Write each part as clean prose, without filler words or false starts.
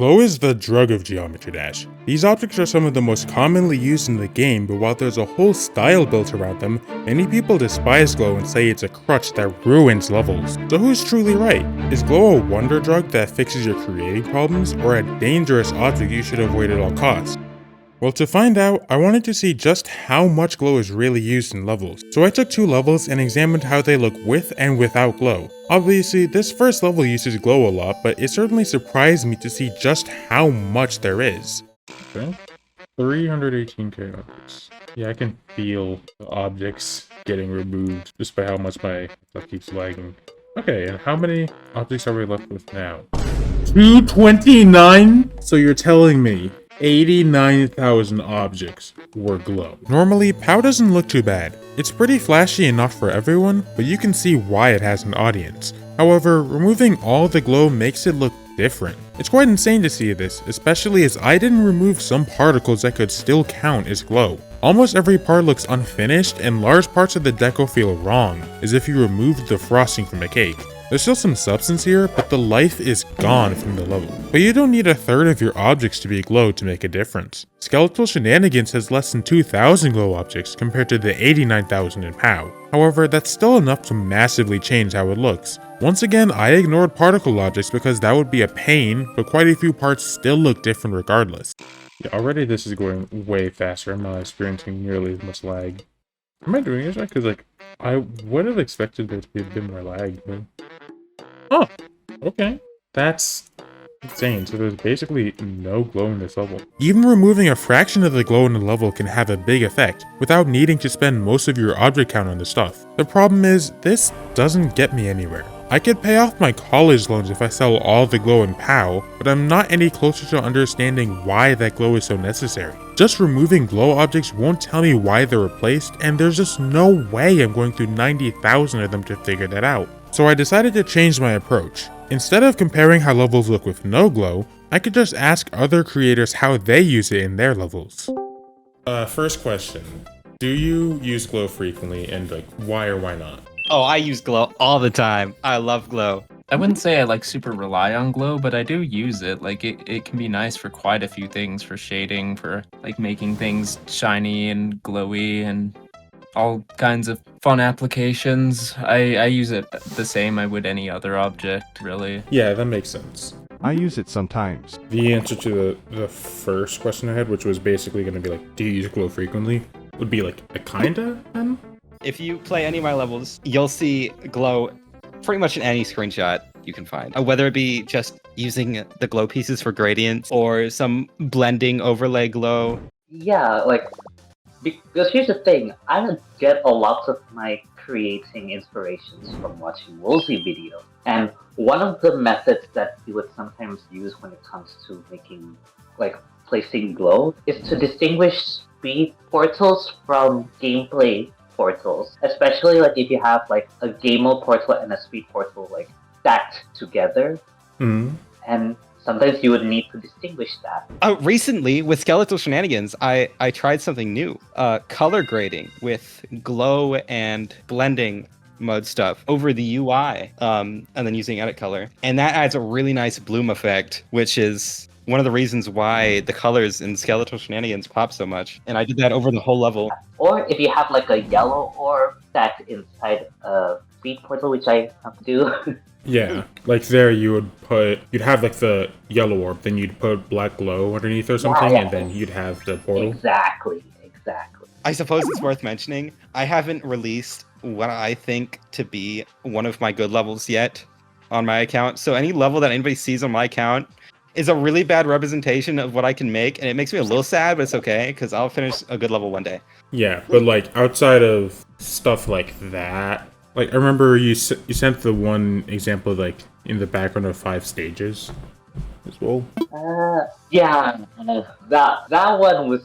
Glow is the drug of Geometry Dash. These objects are some of the most commonly used in the game, but while there's a whole style built around them, many people despise glow and say it's a crutch that ruins levels. So who's truly right? Is glow a wonder drug that fixes your creating problems, or a dangerous object you should avoid at all costs? Well, to find out, I wanted to see just how much glow is really used in levels. So I took 2 levels and examined how they look with and without glow. Obviously, this first level uses glow a lot, but it certainly surprised me to see just how much there is. Okay, 318k objects. Yeah, I can feel the objects getting removed just by how much my stuff keeps lagging. Okay, and how many objects are we left with now? 229? So you're telling me 89,000 objects were glow. Normally, POW doesn't look too bad. It's pretty flashy enough for everyone, but you can see why it has an audience. However, removing all the glow makes it look different. It's quite insane to see this, especially as I didn't remove some particles that could still count as glow. Almost every part looks unfinished, and large parts of the deco feel wrong, as if you removed the frosting from a cake. There's still some substance here, but the life is gone from the level. But you don't need a third of your objects to be glow to make a difference. Skeletal Shenanigans has less than 2,000 glow objects compared to the 89,000 in POW. However, that's still enough to massively change how it looks. Once again, I ignored particle objects because that would be a pain, but quite a few parts still look different regardless. Yeah, already this is going way faster. I'm not experiencing nearly as much lag. Am I doing this right? Because I would have expected there to be a bit more lag, but... Oh, okay. That's insane. So there's basically no glow in this level. Even removing a fraction of the glow in the level can have a big effect, without needing to spend most of your object count on the stuff. The problem is, this doesn't get me anywhere. I could pay off my college loans if I sell all the glow in POW, but I'm not any closer to understanding why that glow is so necessary. Just removing glow objects won't tell me why they're replaced, and there's just no way I'm going through 90,000 of them to figure that out. So I decided to change my approach. Instead of comparing how levels look with no glow, I could just ask other creators how they use it in their levels. First question. Do you use glow frequently, and why or why not? Oh, I use glow all the time. I love glow. I wouldn't say I super rely on glow, but I do use it. It can be nice for quite a few things, for shading, for making things shiny and glowy and all kinds of fun applications. I use it the same I would any other object, really. Yeah, that makes sense. I use it sometimes. The answer to the first question I had, which was basically going to be do you use glow frequently, would be a kinda then? If you play any of my levels, you'll see glow pretty much in any screenshot you can find. Whether it be just using the glow pieces for gradients or some blending overlay glow. Yeah, because here's the thing, I don't get a lot of my creating inspirations from watching Woolsey videos. And one of the methods that he would sometimes use when it comes to making, placing glow, is to distinguish speed portals from gameplay portals. Especially if you have a game mode portal and a speed portal stacked together. Mm-hmm. And sometimes you would need to distinguish that. Recently, with Skeletal Shenanigans, I tried something new. Color grading with glow and blending mode stuff over the UI, and then using edit color. And that adds a really nice bloom effect, which is one of the reasons why the colors in Skeletal Shenanigans pop so much. And I did that over the whole level. Or if you have a yellow orb stacked inside a speed portal, which I have to do. Yeah, there you'd have the yellow orb, then you'd put black glow underneath or something, yeah. And then you'd have the portal. Exactly. I suppose it's worth mentioning, I haven't released what I think to be one of my good levels yet on my account. So any level that anybody sees on my account is a really bad representation of what I can make, and it makes me a little sad, but it's okay, because I'll finish a good level one day. Yeah, but outside of stuff like that, I remember you sent the one example in the background of 5 stages as well. Yeah, that one was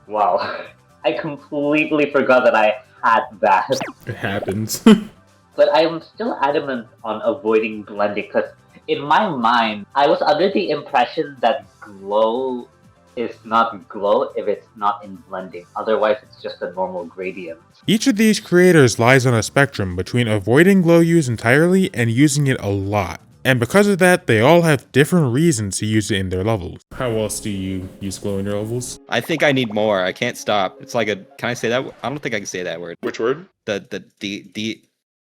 wow. I completely forgot that I had that. It happens. But I'm still adamant on avoiding blending because in my mind, I was under the impression that glow is not glow if it's not in blending. Otherwise, it's just a normal gradient. Each of these creators lies on a spectrum between avoiding glow use entirely and using it a lot. And because of that, they all have different reasons to use it in their levels. How else do you use glow in your levels? I think I need more. I can't stop. It's like a. Can I say that? I don't think I can say that word. Which word? The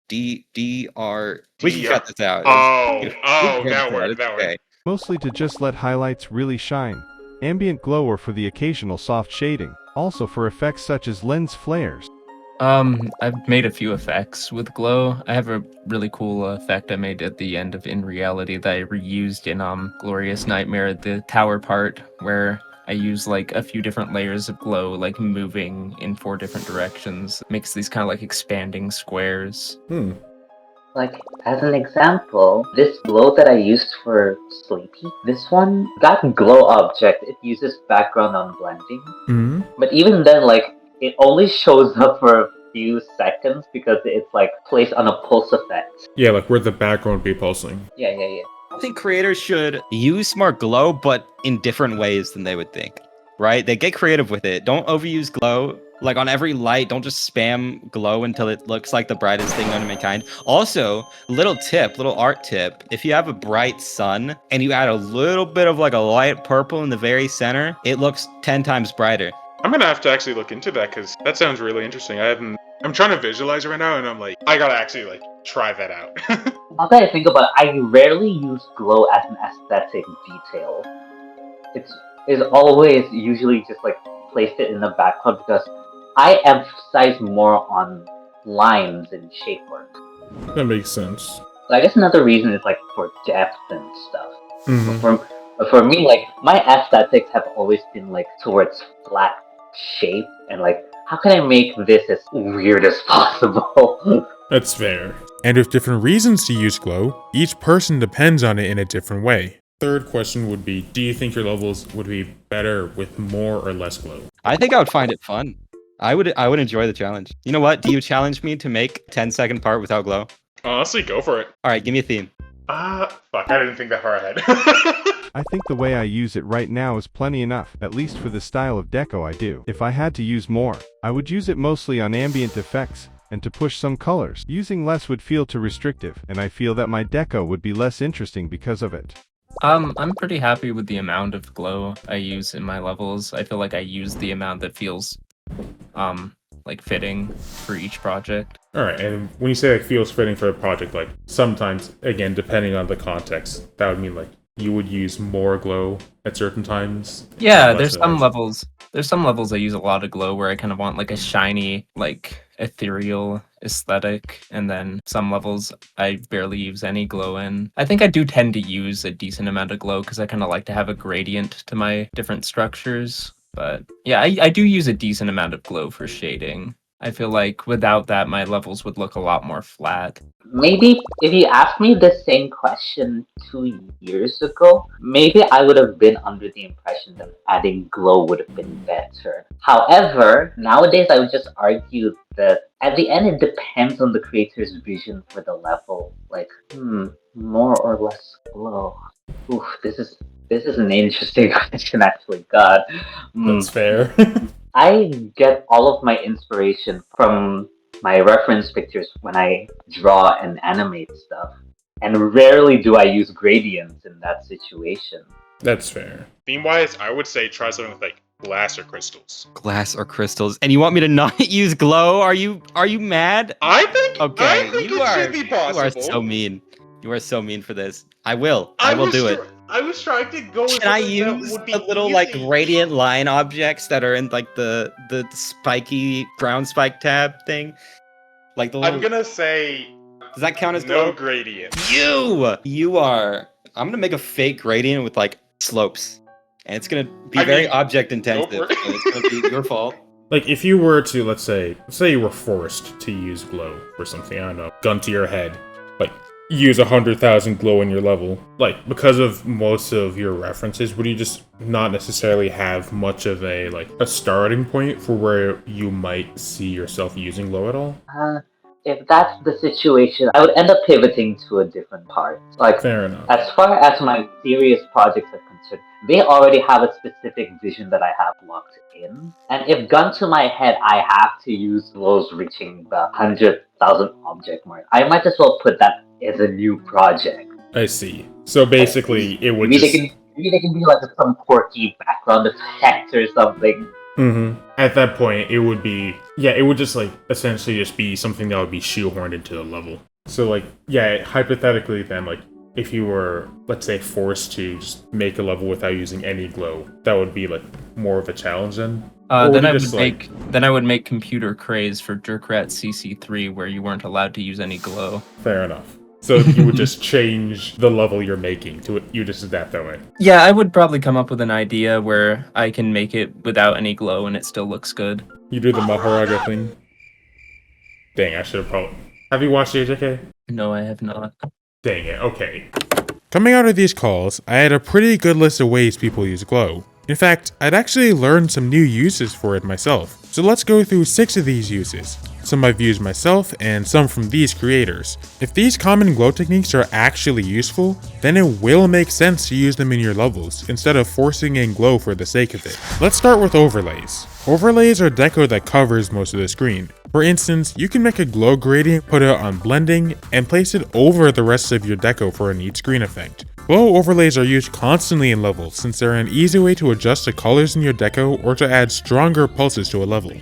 D R. We can cut this out. That word. Okay. Mostly to just let highlights really shine. Ambient glow or for the occasional soft shading. Also for effects such as lens flares. I've made a few effects with glow. I have a really cool effect I made at the end of In Reality that I reused in Glorious Nightmare, the tower part, where I use like a few different layers of glow, like moving in 4 different directions. It makes these kind of like expanding squares. Like, as an example, this glow that I used for Sleepy, this one, that glow object, it uses background on blending. Mm-hmm. But even then, like, it only shows up for a few seconds because it's, like, placed on a pulse effect. Yeah, like where the background would be pulsing. Yeah. I think creators should use more glow, but in different ways than they would think. Right? They get creative with it. Don't overuse glow. Like on every light, don't just spam glow until it looks like the brightest thing known to mankind. Also, little art tip. If you have a bright sun and you add a little bit of like a light purple in the very center, it looks 10 times brighter. I'm gonna have to actually look into that because that sounds really interesting. I'm trying to visualize it right now and I'm like, I gotta actually like try that out. Now that I think about it, I rarely use glow as an aesthetic detail. It's always usually just like placed it in the background because I emphasize more on lines and shape work. That makes sense. So I guess another reason is like for depth and stuff. Mm-hmm. For me, like my aesthetics have always been like towards flat shape and like how can I make this as weird as possible? That's fair. And with different reasons to use glow, each person depends on it in a different way. Third question would be, do you think your levels would be better with more or less glow? I think I would find it fun. I would enjoy the challenge. You know what? Do you challenge me to make 10-second part without glow? Honestly, go for it. All right, give me a theme. Fuck, I didn't think that far ahead. I think the way I use it right now is plenty enough, at least for the style of deco I do. If I had to use more, I would use it mostly on ambient effects, and to push some colors. Using less would feel too restrictive, and I feel that my deco would be less interesting because of it. I'm pretty happy with the amount of glow I use in my levels. I feel like I use the amount that feels, like fitting for each project. Alright, and when you say like feels fitting for a project, like sometimes, again, depending on the context, that would mean like you would use more glow at certain times. Yeah, there's some levels I use a lot of glow where I kind of want like a shiny, like ethereal aesthetic, and then some levels I barely use any glow in. I think I do tend to use a decent amount of glow because I kind of like to have a gradient to my different structures. But yeah, I do use a decent amount of glow for shading. I feel like without that, my levels would look a lot more flat. Maybe if you asked me the same question 2 years ago, maybe I would have been under the impression that adding glow would have been better. However, nowadays I would just argue that at the end it depends on the creator's vision for the level. Like, more or less glow. Oof, this is an interesting question actually, God. That's fair. I get all of my inspiration from my reference pictures when I draw and animate stuff. And rarely do I use gradients in that situation. That's fair. Theme-wise, I would say try something with like glass or crystals. Glass or crystals? And you want me to not use glow? Are you mad? I think Okay, you should be possible. You are so mean. You are so mean for this. I will do it. I was trying to go with Can I something that use would be the little easy. like gradient line objects that are in like the spiky ground spike tab thing? Like the little... I'm gonna say Does that count as no glow? gradient. You are. I'm gonna make a fake gradient with like slopes, and it's gonna be very object intensive. So it's gonna be your fault. Like if you were to, let's say you were forced to use glow for something, I don't know, gun to your head, like use 100,000 glow in your level, like because of most of your references, would you just not necessarily have much of a starting point for where you might see yourself using glow at all? If that's the situation, I would end up pivoting to a different part. Like, fair enough. As far as my serious projects are concerned, they already have a specific vision that I have locked in. And if gun to my head, I have to use those reaching the 100,000 object mark, I might as well put that as a new project. I see. So basically, it would just... Maybe they can be like some quirky background effect or something. At that point, it would be... Yeah, it would just, like, essentially just be something that would be shoehorned into the level. So, like, yeah, hypothetically then, like, if you were, let's say, forced to just make a level without using any glow, that would be, like, more of a challenge then? Then I would make computer craze for Jerkrat CC3 where you weren't allowed to use any glow. Fair enough. So you would just change the level you're making to it. You just adapt that way. Yeah, I would probably come up with an idea where I can make it without any glow and it still looks good. You do the Maharaja thing. Dang, I should have probably... Have you watched JJK? No, I have not. Dang it, okay. Coming out of these calls, I had a pretty good list of ways people use glow. In fact, I'd actually learned some new uses for it myself. So let's go through 6 of these uses. Some I've used myself, and some from these creators. If these common glow techniques are actually useful, then it will make sense to use them in your levels, instead of forcing in glow for the sake of it. Let's start with overlays. Overlays are deco that covers most of the screen. For instance, you can make a glow gradient, put it on blending, and place it over the rest of your deco for a neat screen effect. Glow overlays are used constantly in levels since they're an easy way to adjust the colors in your deco or to add stronger pulses to a level.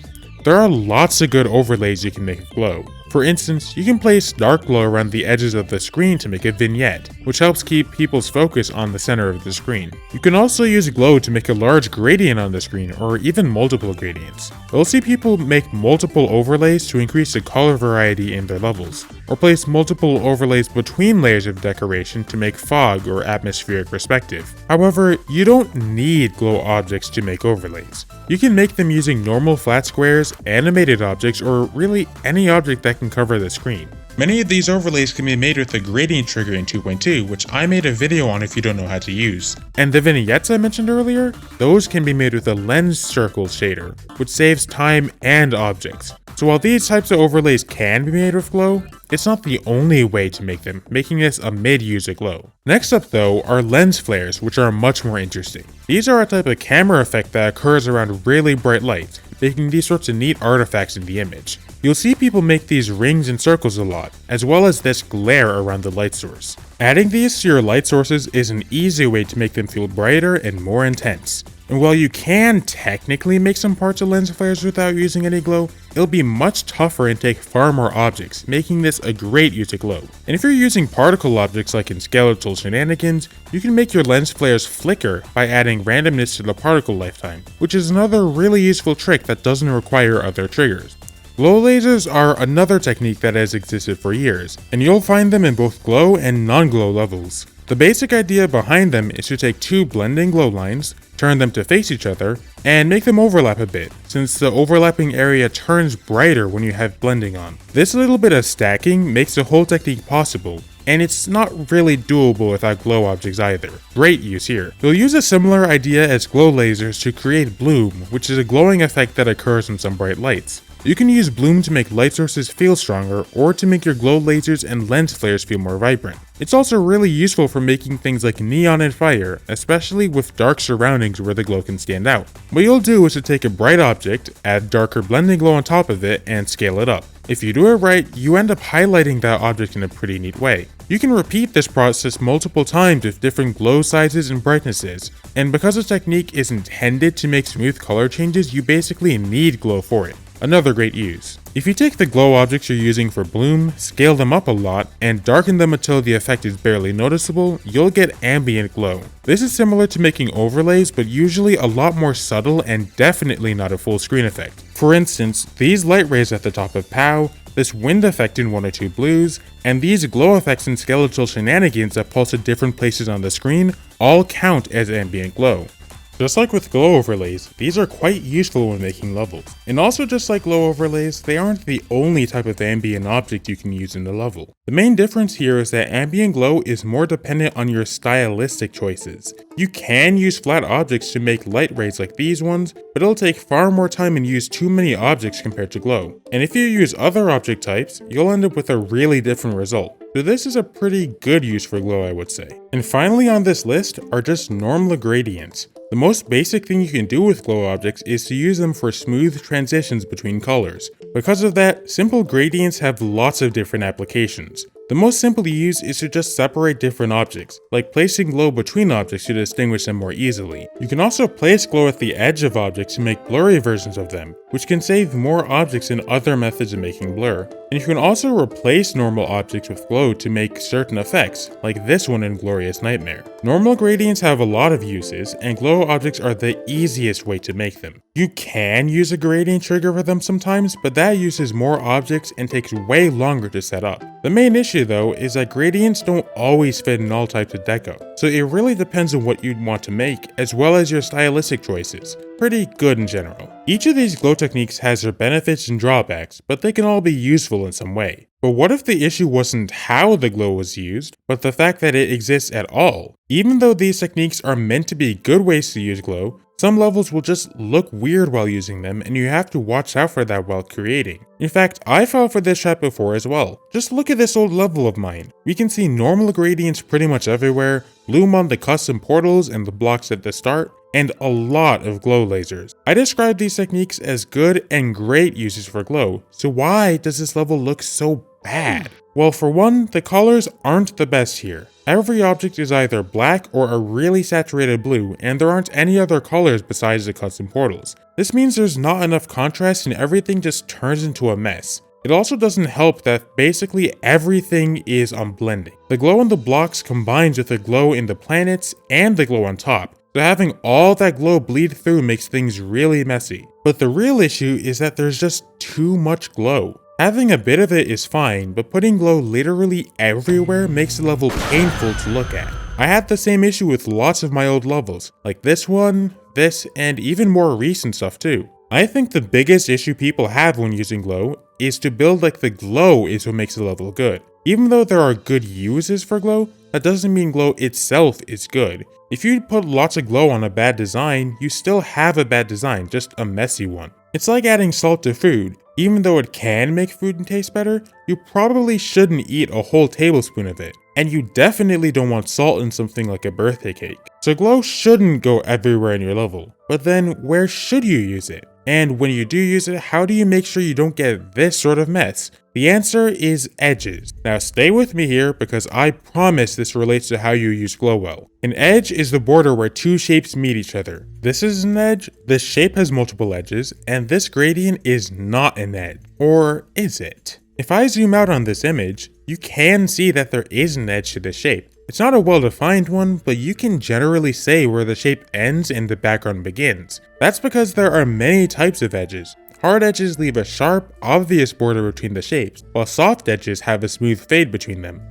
There are lots of good overlays you can make with glow. For instance, you can place dark glow around the edges of the screen to make a vignette, which helps keep people's focus on the center of the screen. You can also use glow to make a large gradient on the screen, or even multiple gradients. You'll see people make multiple overlays to increase the color variety in their levels, or place multiple overlays between layers of decoration to make fog or atmospheric perspective. However, you don't need glow objects to make overlays. You can make them using normal flat squares, animated objects, or really any object that can cover the screen. Many of these overlays can be made with the gradient trigger in 2.2, which I made a video on if you don't know how to use. And the vignettes I mentioned earlier, those can be made with a lens circle shader, which saves time and objects. So while these types of overlays can be made with glow, it's not the only way to make them, making this a mid-user glow. Next up though are lens flares, which are much more interesting. These are a type of camera effect that occurs around really bright light, making these sorts of neat artifacts in the image. You'll see people make these rings and circles a lot, as well as this glare around the light source. Adding these to your light sources is an easy way to make them feel brighter and more intense. And while you can technically make some parts of lens flares without using any glow, it'll be much tougher and take far more objects, making this a great use of glow. And if you're using particle objects like in skeletal shenanigans, you can make your lens flares flicker by adding randomness to the particle lifetime, which is another really useful trick that doesn't require other triggers. Glow lasers are another technique that has existed for years, and you'll find them in both glow and non-glow levels. The basic idea behind them is to take 2 blending glow lines, turn them to face each other, and make them overlap a bit, since the overlapping area turns brighter when you have blending on. This little bit of stacking makes the whole technique possible, and it's not really doable without glow objects either. Great use here. You'll use a similar idea as glow lasers to create bloom, which is a glowing effect that occurs in some bright lights. You can use bloom to make light sources feel stronger, or to make your glow lasers and lens flares feel more vibrant. It's also really useful for making things like neon and fire, especially with dark surroundings where the glow can stand out. What you'll do is to take a bright object, add darker blending glow on top of it, and scale it up. If you do it right, you end up highlighting that object in a pretty neat way. You can repeat this process multiple times with different glow sizes and brightnesses, and because the technique is intended to make smooth color changes, you basically need glow for it. Another great use. If you take the glow objects you're using for bloom, scale them up a lot, and darken them until the effect is barely noticeable, you'll get ambient glow. This is similar to making overlays, but usually a lot more subtle and definitely not a full screen effect. For instance, these light rays at the top of POW, this wind effect in 102 Blues, and these glow effects in skeletal shenanigans that pulse at different places on the screen all count as ambient glow. Just like with glow overlays, these are quite useful when making levels. And also just like glow overlays, they aren't the only type of ambient object you can use in the level. The main difference here is that ambient glow is more dependent on your stylistic choices. You can use flat objects to make light rays like these ones, but it'll take far more time and use too many objects compared to glow. And if you use other object types, you'll end up with a really different result. So this is a pretty good use for glow, I would say. And finally on this list are just normal gradients. The most basic thing you can do with glow objects is to use them for smooth transitions between colors. Because of that, simple gradients have lots of different applications. The most simple to use is to just separate different objects, like placing glow between objects to distinguish them more easily. You can also place glow at the edge of objects to make blurry versions of them, which can save more objects in other methods of making blur. And you can also replace normal objects with glow to make certain effects, like this one in Glorious Nightmare. Normal gradients have a lot of uses, and glow objects are the easiest way to make them. You can use a gradient trigger for them sometimes, but that uses more objects and takes way longer to set up. The main issue though is that gradients don't always fit in all types of deco, so it really depends on what you'd want to make, as well as your stylistic choices. Pretty good in general. Each of these glow techniques has their benefits and drawbacks, but they can all be useful in some way. But what if the issue wasn't how the glow was used, but the fact that it exists at all? Even though these techniques are meant to be good ways to use glow, some levels will just look weird while using them, and you have to watch out for that while creating. In fact, I fell for this trap before as well. Just look at this old level of mine. We can see normal gradients pretty much everywhere, bloom on the custom portals and the blocks at the start, and a lot of glow lasers. I describe these techniques as good and great uses for glow, so why does this level look so bad? Well, for one, the colors aren't the best here. Every object is either black or a really saturated blue, and there aren't any other colors besides the custom portals. This means there's not enough contrast and everything just turns into a mess. It also doesn't help that basically everything is on blending. The glow in the blocks combines with the glow in the planets and the glow on top, so having all that glow bleed through makes things really messy. But the real issue is that there's just too much glow. Having a bit of it is fine, but putting glow literally everywhere makes the level painful to look at. I had the same issue with lots of my old levels, like this one, this, and even more recent stuff too. I think the biggest issue people have when using glow is to build like the glow is what makes the level good. Even though there are good uses for glow, that doesn't mean glow itself is good. If you put lots of glow on a bad design, you still have a bad design, just a messy one. It's like adding salt to food. Even though it can make food taste better, you probably shouldn't eat a whole tablespoon of it. And you definitely don't want salt in something like a birthday cake. So glow shouldn't go everywhere in your level. But then where should you use it? And when you do use it, how do you make sure you don't get this sort of mess? The answer is edges. Now stay with me here because I promise this relates to how you use glow well. An edge is the border where two shapes meet each other. This is an edge, this shape has multiple edges, and this gradient is not an edge. Or is it? If I zoom out on this image, you can see that there is an edge to this shape. It's not a well-defined one, but you can generally say where the shape ends and the background begins. That's because there are many types of edges. Hard edges leave a sharp, obvious border between the shapes, while soft edges have a smooth fade between them.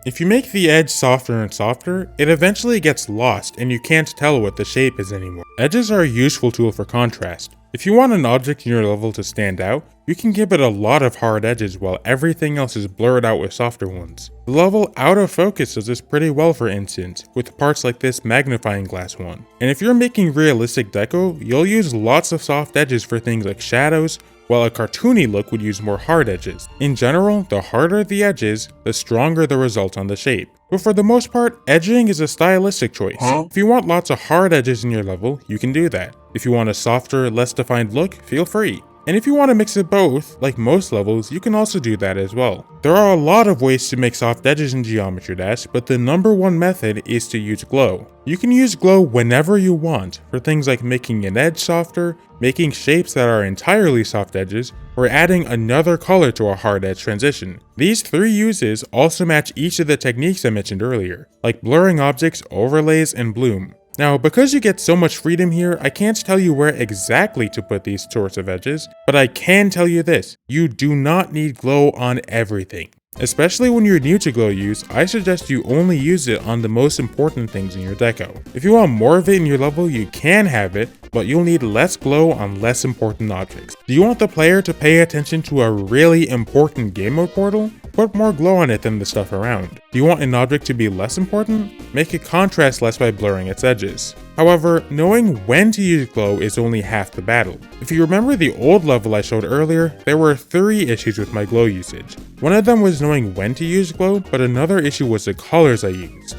If you make the edge softer and softer, it eventually gets lost and you can't tell what the shape is anymore. Edges are a useful tool for contrast. If you want an object in your level to stand out, you can give it a lot of hard edges while everything else is blurred out with softer ones. The level Out of Focus does this pretty well, for instance, with parts like this magnifying glass one. And if you're making realistic deco, you'll use lots of soft edges for things like shadows, while a cartoony look would use more hard edges. In general, the harder the edges, the stronger the result on the shape. But for the most part, edging is a stylistic choice. If you want lots of hard edges in your level, you can do that. If you want a softer, less defined look, feel free. And if you want to mix it both, like most levels, you can also do that as well. There are a lot of ways to make soft edges in Geometry Dash, but the number one method is to use glow. You can use glow whenever you want, for things like making an edge softer, making shapes that are entirely soft edges, or adding another color to a hard edge transition. These three uses also match each of the techniques I mentioned earlier, like blurring objects, overlays, and bloom. Now, because you get so much freedom here, I can't tell you where exactly to put these sorts of edges, but I can tell you this, you do not need glow on everything. Especially when you're new to glow use, I suggest you only use it on the most important things in your deco. If you want more of it in your level, you can have it, but you'll need less glow on less important objects. Do you want the player to pay attention to a really important game mode portal? Put more glow on it than the stuff around. Do you want an object to be less important? Make it contrast less by blurring its edges. However, knowing when to use glow is only half the battle. If you remember the old level I showed earlier, there were 3 issues with my glow usage. One of them was knowing when to use glow, but another issue was the colors I used.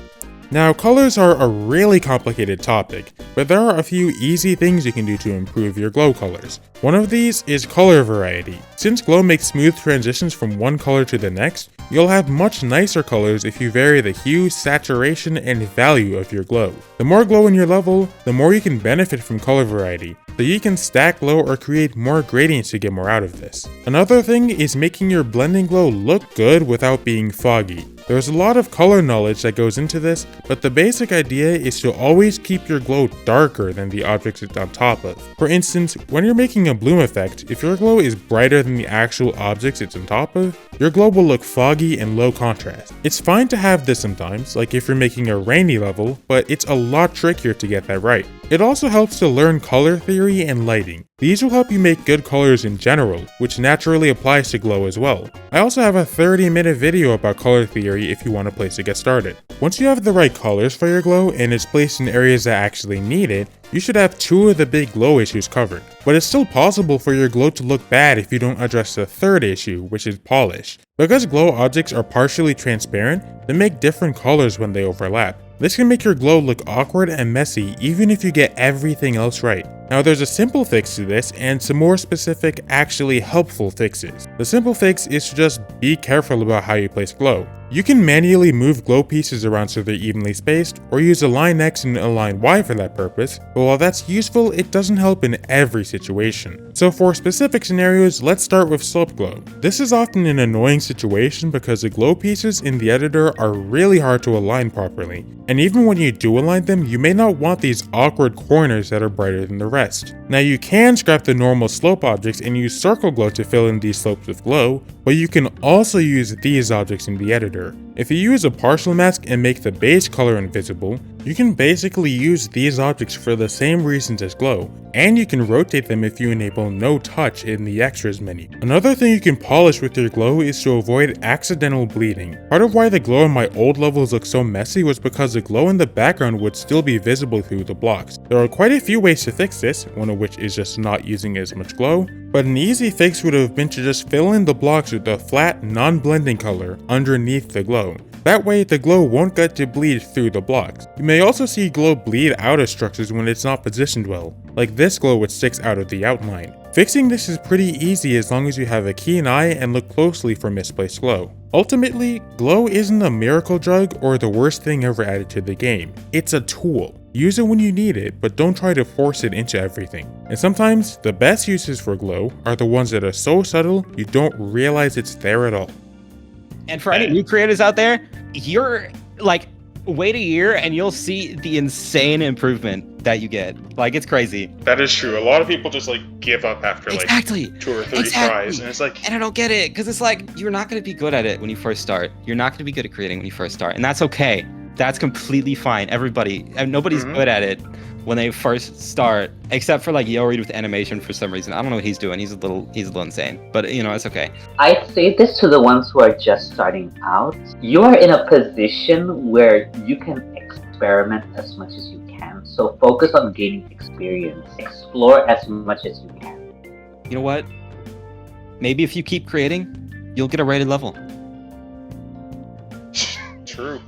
Now, colors are a really complicated topic, but there are a few easy things you can do to improve your glow colors. One of these is color variety. Since glow makes smooth transitions from one color to the next, you'll have much nicer colors if you vary the hue, saturation, and value of your glow. The more glow in your level, the more you can benefit from color variety, so you can stack glow or create more gradients to get more out of this. Another thing is making your blending glow look good without being foggy. There's a lot of color knowledge that goes into this, but the basic idea is to always keep your glow darker than the objects it's on top of. For instance, when you're making a bloom effect, if your glow is brighter than the actual objects it's on top of, your glow will look foggy and low contrast. It's fine to have this sometimes, like if you're making a rainy level, but it's a lot trickier to get that right. It also helps to learn color theory and lighting. These will help you make good colors in general, which naturally applies to glow as well. I also have a 30-minute video about color theory if you want a place to get started. Once you have the right colors for your glow and it's placed in areas that actually need it, you should have 2 of the big glow issues covered. But it's still possible for your glow to look bad if you don't address the third issue, which is polish. Because glow objects are partially transparent, they make different colors when they overlap. This can make your glow look awkward and messy even if you get everything else right. Now there's a simple fix to this and some more specific, actually helpful fixes. The simple fix is to just be careful about how you place glow. You can manually move glow pieces around so they're evenly spaced, or use align X and align Y for that purpose, but while that's useful, it doesn't help in every situation. So for specific scenarios, let's start with slope glow. This is often an annoying situation because the glow pieces in the editor are really hard to align properly, and even when you do align them, you may not want these awkward corners that are brighter than the rest. Now you can scrap the normal slope objects and use circle glow to fill in these slopes with glow, but you can also use these objects in the editor. If you use a partial mask and make the base color invisible, you can basically use these objects for the same reasons as glow, and you can rotate them if you enable no touch in the extras menu. Another thing you can polish with your glow is to avoid accidental bleeding. Part of why the glow in my old levels looked so messy was because the glow in the background would still be visible through the blocks. There are quite a few ways to fix this, one of which is just not using as much glow, but an easy fix would have been to just fill in the blocks with a flat, non-blending color underneath the glow. That way, the glow won't get to bleed through the blocks. You may also see glow bleed out of structures when it's not positioned well, like this glow which sticks out of the outline. Fixing this is pretty easy as long as you have a keen eye and look closely for misplaced glow. Ultimately, glow isn't a miracle drug or the worst thing ever added to the game. It's a tool. Use it when you need it, but don't try to force it into everything. And sometimes, the best uses for glow are the ones that are so subtle you don't realize it's there at all. And for any new creators out there, you're like, wait a year and you'll see the insane improvement that you get. Like, it's crazy. That is true. A lot of people just give up after Exactly. 2 or 3 tries, and it's And I don't get it, because it's you're not going to be good at it when you first start. You're not going to be good at creating when you first start, and that's okay. That's completely fine. Everybody, and nobody's good at it when they first start, except for Yo Reed with animation for some reason. I don't know what he's doing. He's a little insane, but it's okay. I'd say this to the ones who are just starting out. You are in a position where you can experiment as much as you can. So focus on gaining experience. Explore as much as you can. You know what? Maybe if you keep creating, you'll get a rated level. True.